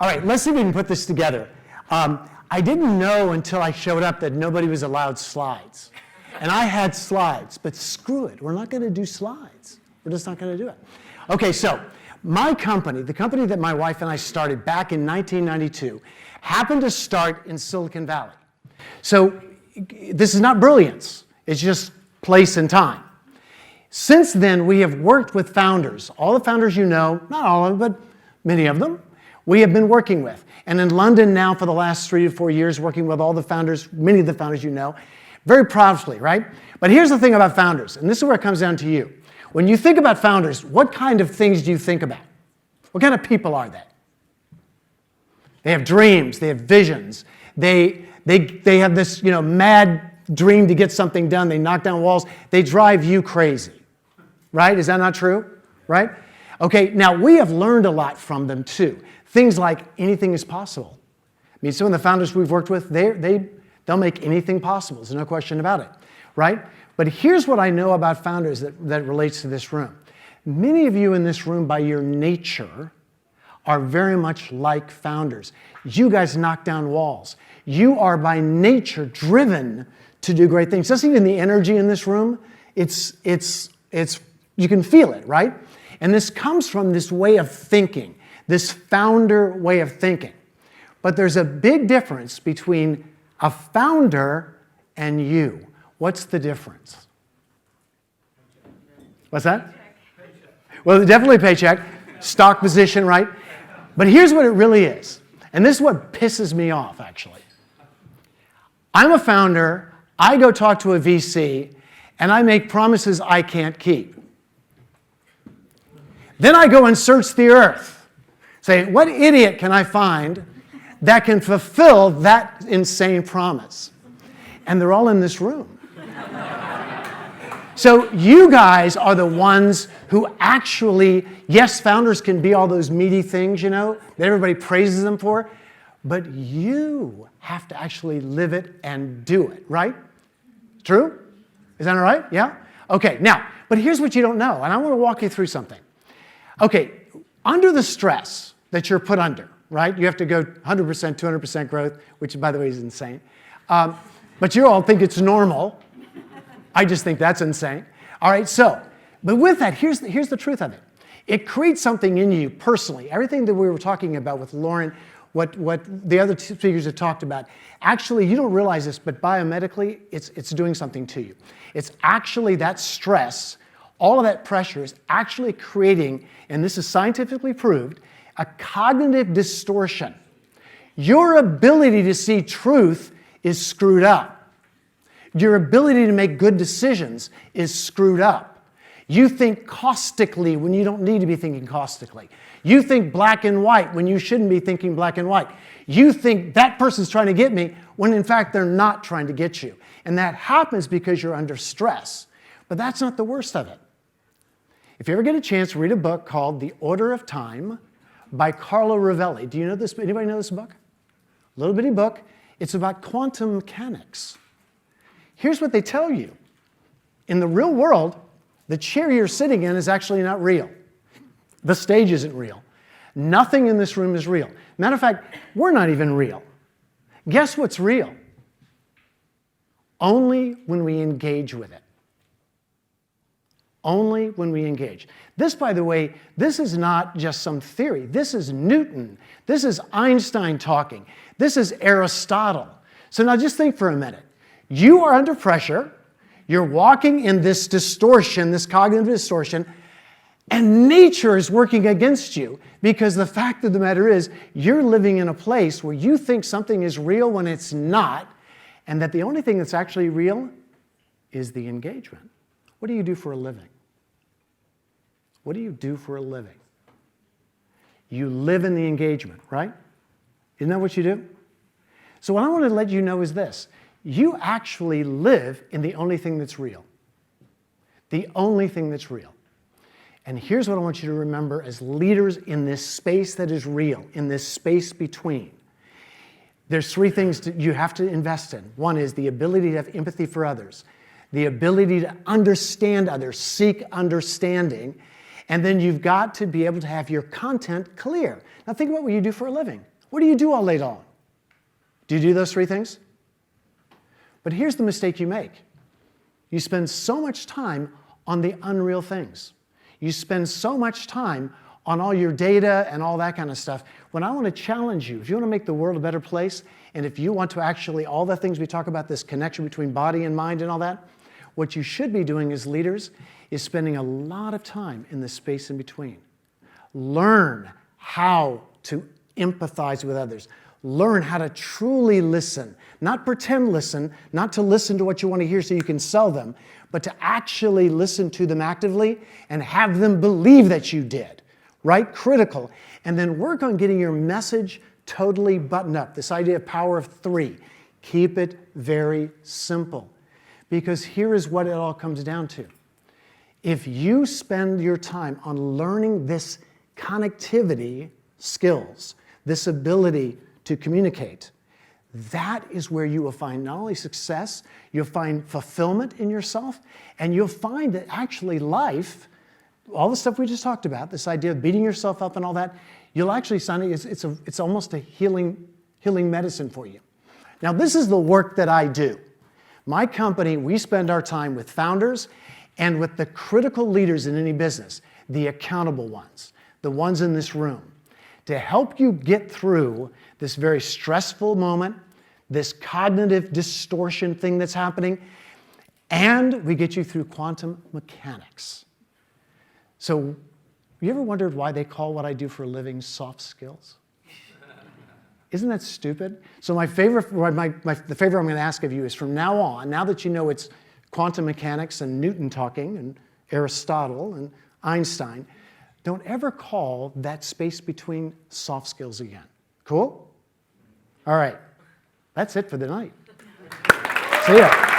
All right, let's see if we can put this together. I didn't know until I showed up that nobody was allowed slides. And I had slides, but screw it. We're not going to do slides. We're just not going to do it. Okay, so my company, the company that my wife and I started back in 1992, happened to start in Silicon Valley. So this is not brilliance. It's just place and time. Since then, we have worked with founders. All the founders you know, not all of them, but many of them, we have been working with. And in London now for the last 3 to 4 years, working with all the founders, many of the founders you know, very proudly, right? But here's the thing about founders, and this is where it comes down to you. When you think about founders, what kind of things do you think about? What kind of people are they? They have dreams, they have visions, they have this, mad dream to get something done, they knock down walls, they drive you crazy, right? Is that not true, right? Okay, now we have learned a lot from them too. Things like anything is possible. I mean, some of the founders we've worked with, they'll make anything possible. There's no question about it, right? But here's what I know about founders that relates to this room. Many of you in this room, by your nature, are very much like founders. You guys knock down walls. You are by nature driven to do great things. Just even the energy in this room, it's you can feel it, right? And this comes from this way of thinking, this founder way of thinking. But there's a big difference between a founder and you. What's the difference? What's that? Well, definitely paycheck, stock position, right? But here's what it really is. And this is what pisses me off, actually. I'm a founder, I go talk to a VC, and I make promises I can't keep. Then I go and search the earth. Say, what idiot can I find that can fulfill that insane promise? And they're all in this room. So you guys are the ones who actually, yes, founders can be all those meaty things, that everybody praises them for, but you have to actually live it and do it, right? True? Is that all right? Yeah? Okay, now, but here's what you don't know, and I want to walk you through something. Okay, under the stress that you're put under, right? You have to go 100%, 200% growth, which, by the way, is insane. But you all think it's normal. I just think that's insane. All right, so, but with that, here's the truth of it. It creates something in you personally. Everything that we were talking about with Lauren, what the other two speakers have talked about, actually, you don't realize this, but biomedically, it's doing something to you. It's actually that stress, all of that pressure is actually creating, and this is scientifically proved, a cognitive distortion. Your ability to see truth is screwed up. Your ability to make good decisions is screwed up. You think caustically when you don't need to be thinking caustically. You think black and white when you shouldn't be thinking black and white. You think that person's trying to get me when in fact they're not trying to get you. And that happens because you're under stress. But that's not the worst of it. If you ever get a chance, read a book called The Order of Time by Carlo Rovelli. Do you know this? Anybody know this book? A little bitty book. It's about quantum mechanics. Here's what they tell you. In the real world, the chair you're sitting in is actually not real. The stage isn't real. Nothing in this room is real. Matter of fact, we're not even real. Guess what's real? Only when we engage with it. Only when we engage. This, by the way, this is not just some theory. This is Newton. This is Einstein talking. This is Aristotle. So now just think for a minute. You are under pressure. You're walking in this distortion, this cognitive distortion, and nature is working against you because the fact of the matter is you're living in a place where you think something is real when it's not, and that the only thing that's actually real is the engagement. What do you do for a living? What do you do for a living? You live in the engagement, right? Isn't that what you do? So what I want to let you know is this. You actually live in the only thing that's real. The only thing that's real. And here's what I want you to remember as leaders in this space that is real, in this space between. There's 3 things that you have to invest in. One is the ability to have empathy for others, the ability to understand others, seek understanding, And then you've got to be able to have your content clear. Now think about what you do for a living. What do you do all day long? Do you do those three things? But here's the mistake you make. You spend so much time on the unreal things. You spend so much time on all your data and all that kind of stuff. When I want to challenge you, if you want to make the world a better place, and if you want to actually, all the things we talk about, this connection between body and mind and all that, what you should be doing as leaders is spending a lot of time in the space in between. Learn how to empathize with others. Learn how to truly listen, not pretend listen, not to listen to what you want to hear so you can sell them, but to actually listen to them actively and have them believe that you did, right? Critical. And then work on getting your message totally buttoned up. This idea of power of three. Keep it very simple. Because here is what it all comes down to. If you spend your time on learning this connectivity skills, this ability to communicate, that is where you will find not only success, you'll find fulfillment in yourself, and you'll find that actually life, all the stuff we just talked about, this idea of beating yourself up and all that, you'll actually find it's almost a healing medicine for you. Now, this is the work that I do. My company, we spend our time with founders and with the critical leaders in any business, the accountable ones, the ones in this room, to help you get through this very stressful moment, this cognitive distortion thing that's happening, and we get you through quantum mechanics. So, you ever wondered why they call what I do for a living soft skills? Isn't that stupid? So the favor I'm going to ask of you is from now on, now that you know it's quantum mechanics and Newton talking and Aristotle and Einstein, don't ever call that space between soft skills again. Cool? All right. That's it for the night. See ya.